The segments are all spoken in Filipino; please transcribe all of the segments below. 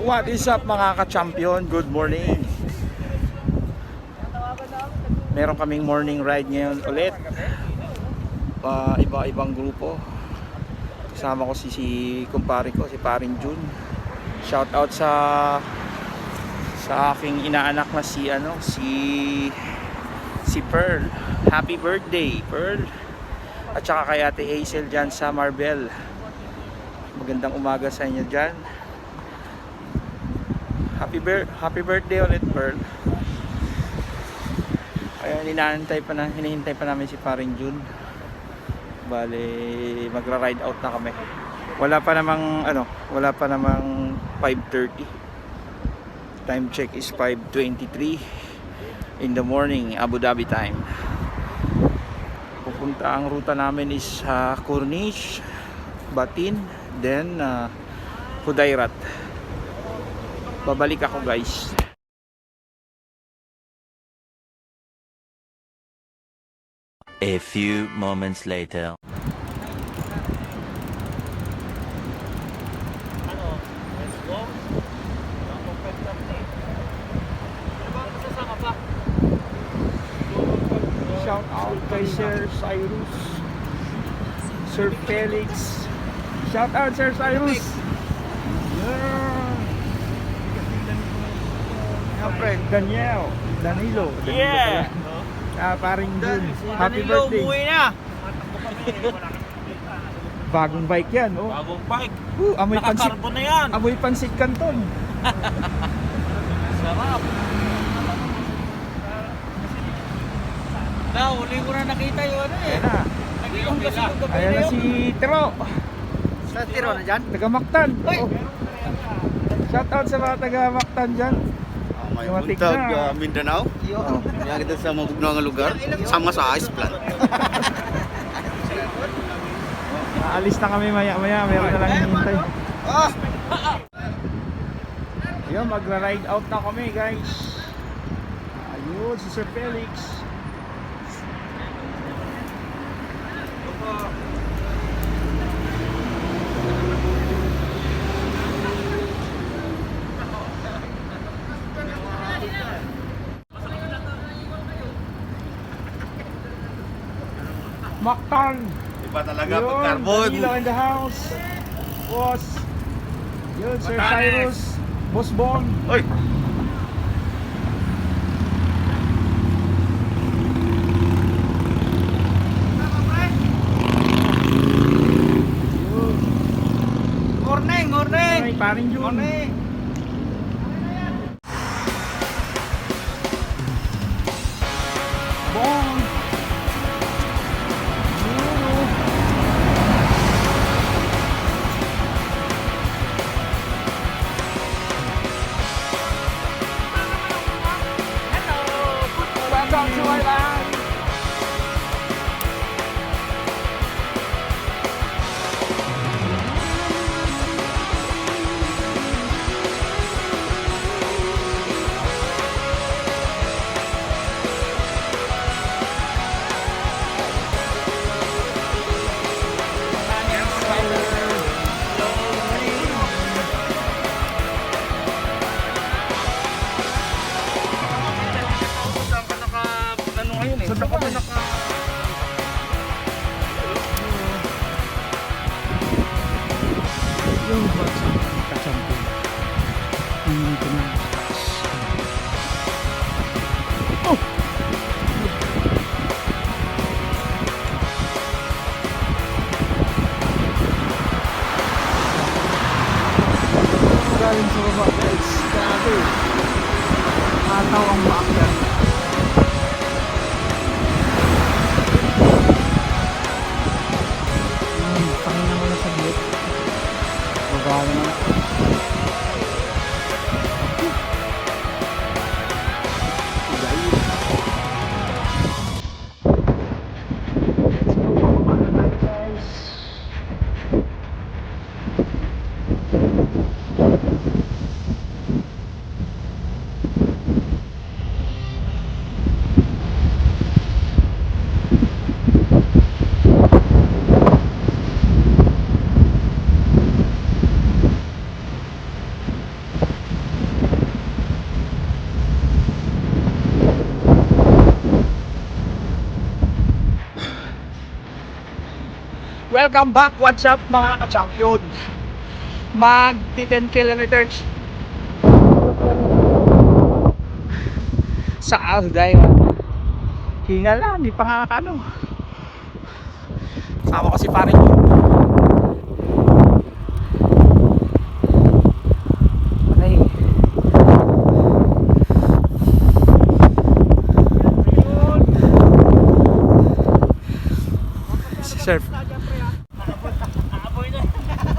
What is up mga ka-champion? Good morning. Meron kaming morning ride ngayon ulit. Iba-ibang grupo. Kasama ko si kumpare ko, si Paring Jun. Shout out sa aking inaanak na si Pearl. Happy birthday, Pearl. At saka kay Ate Hazel dyan sa Marbel. Magandang umaga sa inyo dyan. Happy birthday ulit, Pearl. Ayan, hinihintay pa namin si Paring Jun. Bale, magra-ride out na kami. Wala pa namang 5:30. Time check is 5:23 in the morning, Abu Dhabi time. Ang ruta namin is Corniche, Batin, then Hudayrat. Babalik ako, guys. A few moments later. Shout out kay Sir Cyrus, Sir Felix. Shout out Sir Cyrus. Siyempre, Danilo. Yeah. Paring Jun. Happy birthday. Umuwi na. Bagong bike yan, oh. Bagong bike. Amoy pansit. Naka-carbon na yan. Amoy pansit Canton. Sarap. Huli ko na nakita yung ano eh. Ayan na. Nag-iong kasi yung gabi Ayan na si Tiro. Sa tiro na dyan? Taga Mactan. Oh. Shout out sa mga taga Mactan dyan. May Dumating buntag na. Mindanao. Oh. Kaya kita sa mabugnaw nga lugar. Sama sa ice plant. Aalis na kami maya-maya. Meron na lang hinihintay. Ayun, magra-ride out na kami, guys. Ayun, si Sir Felix. Mactan. Iba talaga Yun, pag carbon. Danilo in the house. Boss. Yun, Sir Cyrus. Boss Bon. Oy! Yun. Morning, morning. Ay, Paring Jun. Morning. Bon. Yun. Welcome to my land. Saan ka naka... Yung bata kasampo. Nandito na. Oh! Galing sa baba, guys. Grabe. Ataw ang baakyan. Pangina mo na sa gate. Magagawa na. Welcome back! What's up mga ka-champion? Mag 10 kilometers sa Alday. Hinga lang, di pa nga ano. Sama ko si Paring. Okay. Surf.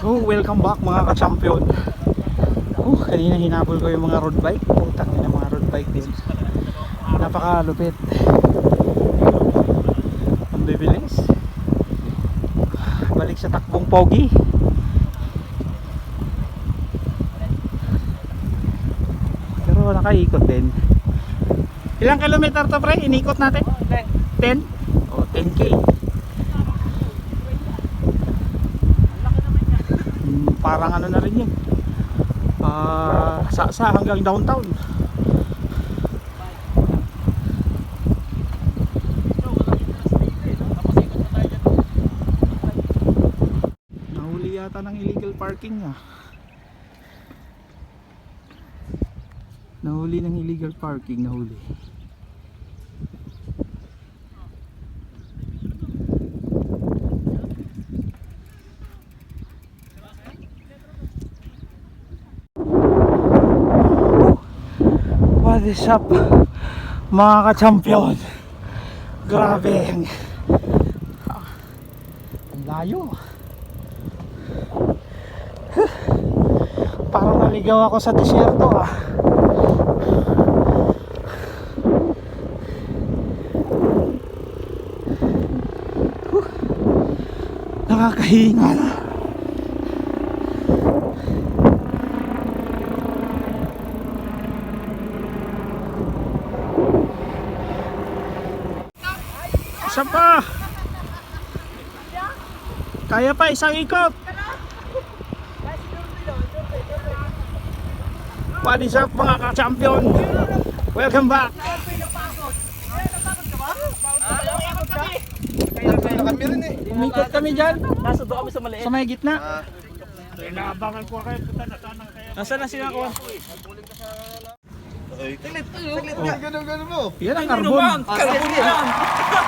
Oh, welcome back mga ka-champion. Kanina hinabol ko yung mga road bike. Putang ina, mga road bike din. Napakalupit. Ang bibilis. Balik sa takbong pogi. Pero nakaikot din. Ilang kilometer to pre? Inikot natin? 10? O 10k. Parang ano na rin yun, sa hanggang downtown. Nahuli yata ng illegal parking niya. Nahuli ng illegal parking, nahuli. What is up mga ka-champion? Grabe ang layo. Parang naligaw ako sa disyerto ah. Nakakahinga na. Isa pa. Kaya pa isang ikot. What is up mga ka-champion? Welcome back. Umikot kami dyan. Nasa doon kami sa maliit. Sa may gitna. Inaabangan ko kayo. Nasaan na sila ko? Ganun mo. Yan ang carbon. Karbon yan.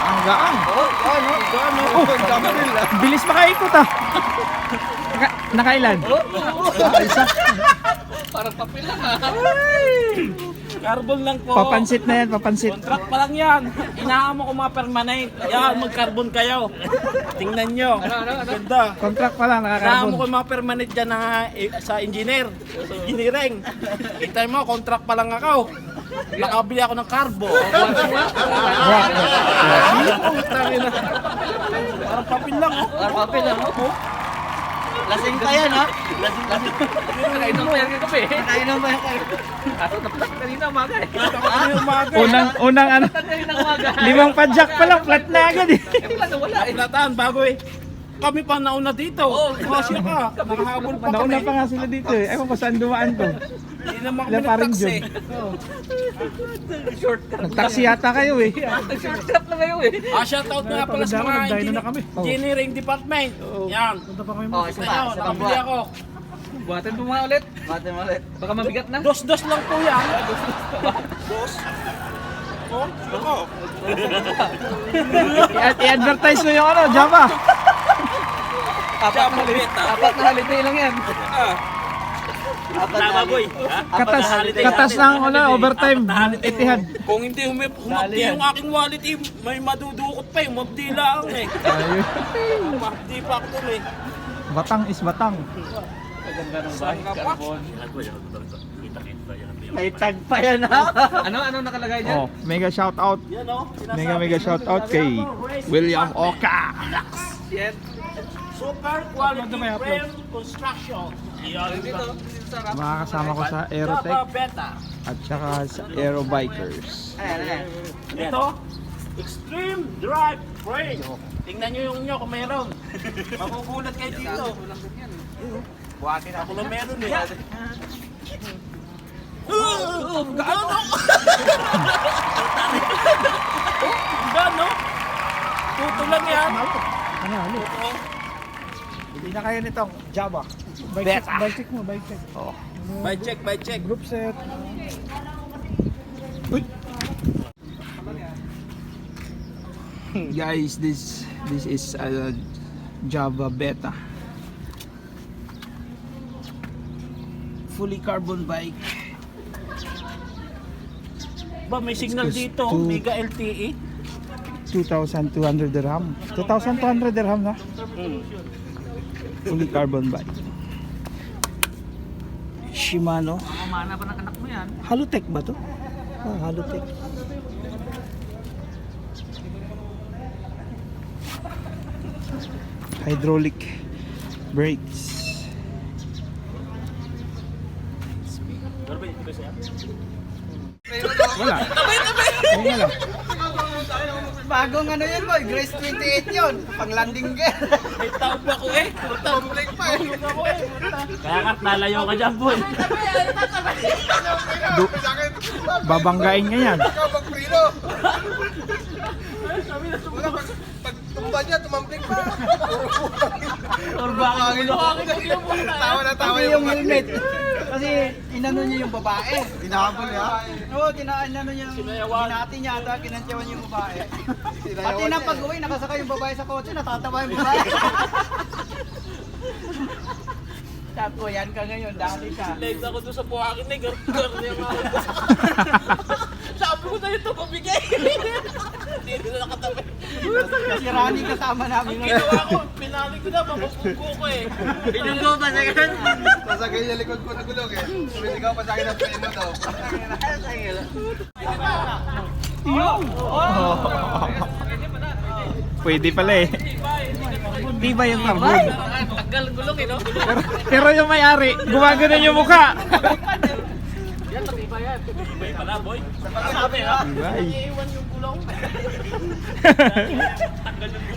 Ang gaan. Gano'n. Bilis makaikot ah. Nakailan? Isa. Parang papel lang ha. Carbon lang po. Papansit na yan, papansit. Contract pa lang yan. Inaamo ko mga permanent. Yan, mag-carbon kayo. Tingnan nyo. Ganda. Contract pa lang, Inaamo ko nakakarbon. yung mga permanent dyan sa engineer. Sa engineering. Kita mo, contract pa lang ako. Nakabili ako ng carbo. Parang papel lang. Parang papel lang. Lasing pa yan ha? Lasing. Nakainom pa yan kape. Nakainom pa yan kape. Kaso na-flat kanina umaga eh. Kanina umaga eh. Unang ano, Kanina umaga. 5 padjak pa lang, flat na agad eh. Wala eh. Flataan bago eh. Kami pa nauna dito. Masya ka. Nakahabol pa kami. Nauna pa nga sila dito eh. Ewan ko saan dumaan to. Hindi naman kami Ilan pa rin nag-taxi. Shortcut. Nag-taxi yata kayo eh. Shortcut na kayo eh. Shoutout nga pala sa mga engineering department. Yan. Punta pa kami mga isa nyo. Nakabili ako. Buhatin mo mga ulit. Buhatin mo ulit. Baka mabigat na. Dos-dos lang po yan. Dos. Ako. I-advertise mo yung ano, Java. Apat na holiday lang yan. Boy. Katas ng ano, overtime. Etihad. Kung hindi humabdi yung aking wallet, may madudukot pa yung mabdi lang eh. Mabdi pa ako dun eh. Batang is batang. Saan nga pa? May tag pa yan ha. Ano nakalagay Oh, mega shout out. Yan o. Mega shout out kay William Oka. Super quality frame construction. Yan dito. Mga kasama ko sa Java Aerotech Beta. at saka sa Aerobikers. Ito, Extreme Drive Frame. Tingnan nyo yung nyo kung mayroon. Magugulat kayo dito. Buhatin ako na meron eh. Gano? Gano? Tuto lang yan. Ano? Tuto. Hindi na kayo nitong Java. Beta. Bike check. Oo. By check. Group set. Guys, this is a Java Beta. Fully carbon bike. Ba, may signal It's dito, to- Mega LTE. 2,200 dirham. 2,200 dirham na. Fully carbon bike. Shimano. Mamana pa ng anak mo yan. Halotech ba to? Halotech. Hydraulic brakes. Wala. Wala. Bagong ano yun boy, Grace 28 yun. Pang landing gear. May taon pa ko eh. Tumbling pa eh. Kaya kat nalayo ka dyan, boy. Babanggain nga yan. Ikaw magprino. Wala, pag tumba niya, tumambling pa. Or baka buhangin ko yung puta. Tawa na tawa yung helmet. Kasi inano niya yung babae. Inahabol niya? Oo, inano niya. Ginati niya ata, kinantyawan yung babae. Pati na pag-uwi, nakasakay yung babae sa kotse, natatawa yung babae. Tako, yan ka ngayon, dali ka. Live ako doon sa buhangin eh. Gar niya mga. Sabi ko na ito, pabigay. Hindi na nakatabi. Kasi Rani kasama namin ngayon. Ginawa ko, pinali ko na, mapupugo ko eh. Pinunggo pa sa ganun. Sasagay niya likod ko na gulog eh. Sumisigaw pa sa akin ang preno daw. Pwede pala eh. Diba yung carbon? Tagal gulong eh, no? Pero yung may-ari, gumagano yung mukha. Yan, matibay yan. Matibay pala, boy. Sabi ha? Tibay. Iiwan yung gulong.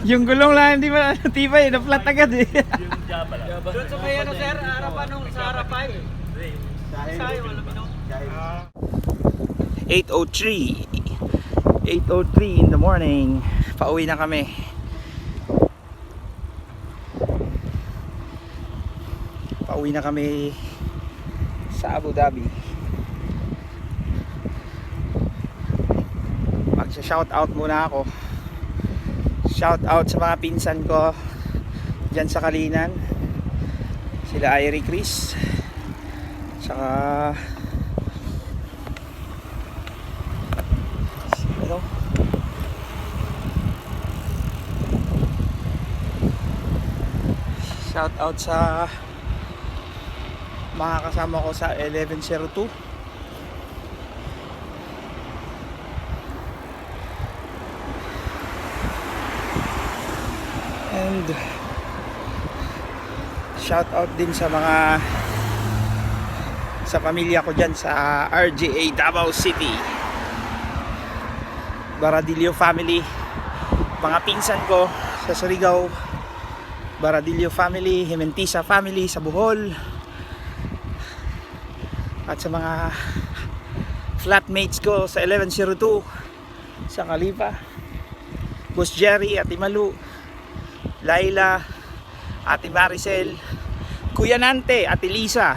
Yung gulong lang hindi ba tibay, na-flat agad eh. Yung Java lang. Doon sa may ano sir, harapan nung sa harapan. Sayo, alam mo. 8:03 in the morning. Pauwi na kami. Pauwi na kami sa Abu Dhabi. Magsha-shoutout muna ako. Shoutout sa mga pinsan ko dyan sa Kalinan. Sila Irie Chris. Saka ano? Shoutout sa mga kasama ko sa 1102. And shout out din sa mga sa pamilya ko dyan sa RGA Davao City, Baradillo family, mga pinsan ko sa Surigao, Baradillo family, Himentisa family sa Bohol, at sa mga flatmates ko sa 1102 sa Kalipa, Boss Jerry, Ate Malu, Laila, Ate Maricel, Kuya Nante, Ate Lisa,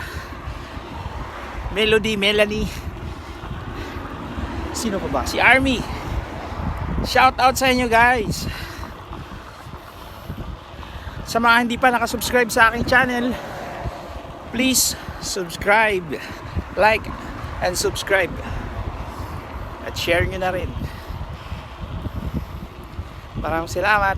Melody, Melanie, sino pa ba? Si Army. Shout out sa inyo guys. Sa mga hindi pa nakasubscribe sa aking channel, please subscribe, like, and subscribe. At share nyo na rin. Maraming salamat.